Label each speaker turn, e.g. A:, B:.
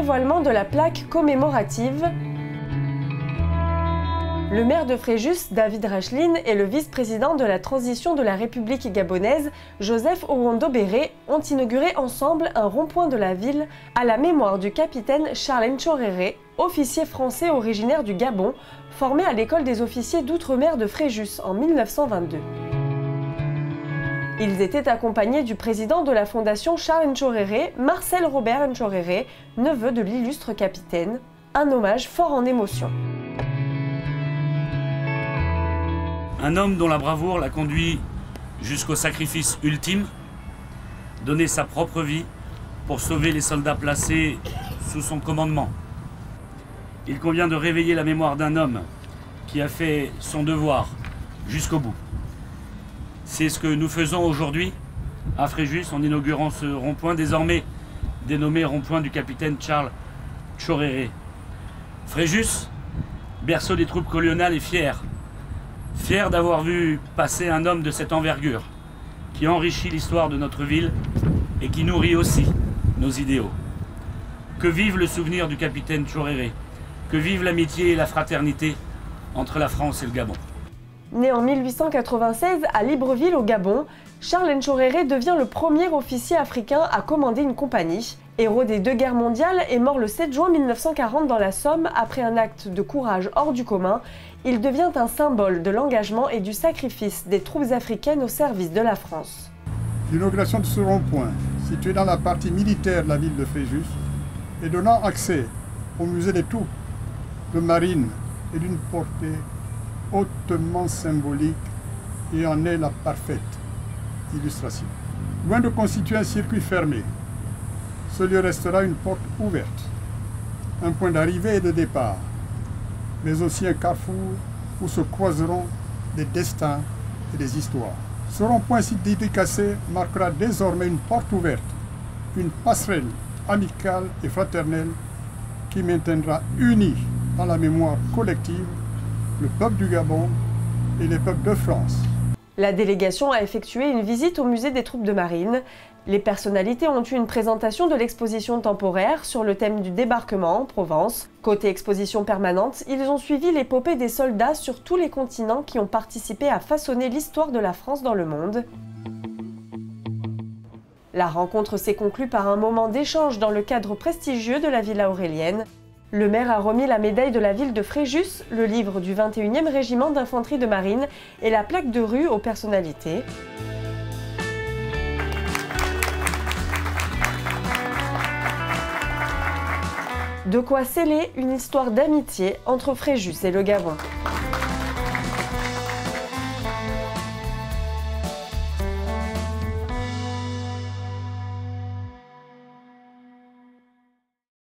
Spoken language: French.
A: dévoilement de la plaque commémorative. Le maire de Fréjus, David Racheline, et le vice-président de la transition de la République gabonaise, Joseph Owondo-Béré, ont inauguré ensemble un rond-point de la ville à la mémoire du capitaine Charles Ntchoréré, officier français originaire du Gabon, formé à l'école des officiers d'outre-mer de Fréjus en 1922. Ils étaient accompagnés du président de la fondation Charles Ntchoréré, Marcel Robert Ntchoréré, neveu de l'illustre capitaine, un hommage fort en émotion.
B: Un homme dont la bravoure l'a conduit jusqu'au sacrifice ultime, donner sa propre vie pour sauver les soldats placés sous son commandement. Il convient de réveiller la mémoire d'un homme qui a fait son devoir jusqu'au bout. C'est ce que nous faisons aujourd'hui à Fréjus en inaugurant ce rond-point, désormais dénommé rond-point du capitaine Charles Ntchoréré. Fréjus, berceau des troupes coloniales, est fier d'avoir vu passer un homme de cette envergure, qui enrichit l'histoire de notre ville et qui nourrit aussi nos idéaux. Que vive le souvenir du capitaine Ntchoréré, que vive l'amitié et la fraternité entre la France et le Gabon.
A: Né en 1896 à Libreville au Gabon, Charles Ntchoréré devient le premier officier africain à commander une compagnie. Héros des 2 guerres mondiales et mort le 7 juin 1940 dans la Somme après un acte de courage hors du commun, il devient un symbole de l'engagement et du sacrifice des troupes africaines au service de la France.
C: L'inauguration de ce rond-point, situé dans la partie militaire de la ville de Fréjus, et donnant accès au musée des troupes de marine est d'une portée hautement symbolique et en est la parfaite illustration. Loin de constituer un circuit fermé, ce lieu restera une porte ouverte, un point d'arrivée et de départ, mais aussi un carrefour où se croiseront des destins et des histoires. Ce rond-point si dédicacé marquera désormais une porte ouverte, une passerelle amicale et fraternelle qui maintiendra unis dans la mémoire collective le peuple du Gabon et les peuples de France.
A: La délégation a effectué une visite au musée des troupes de marine. Les personnalités ont eu une présentation de l'exposition temporaire sur le thème du débarquement en Provence. Côté exposition permanente, ils ont suivi l'épopée des soldats sur tous les continents qui ont participé à façonner l'histoire de la France dans le monde. La rencontre s'est conclue par un moment d'échange dans le cadre prestigieux de la Villa Aurélienne. Le maire a remis la médaille de la ville de Fréjus, le livre du 21e régiment d'infanterie de marine et la plaque de rue aux personnalités. De quoi sceller une histoire d'amitié entre Fréjus et le Gabon.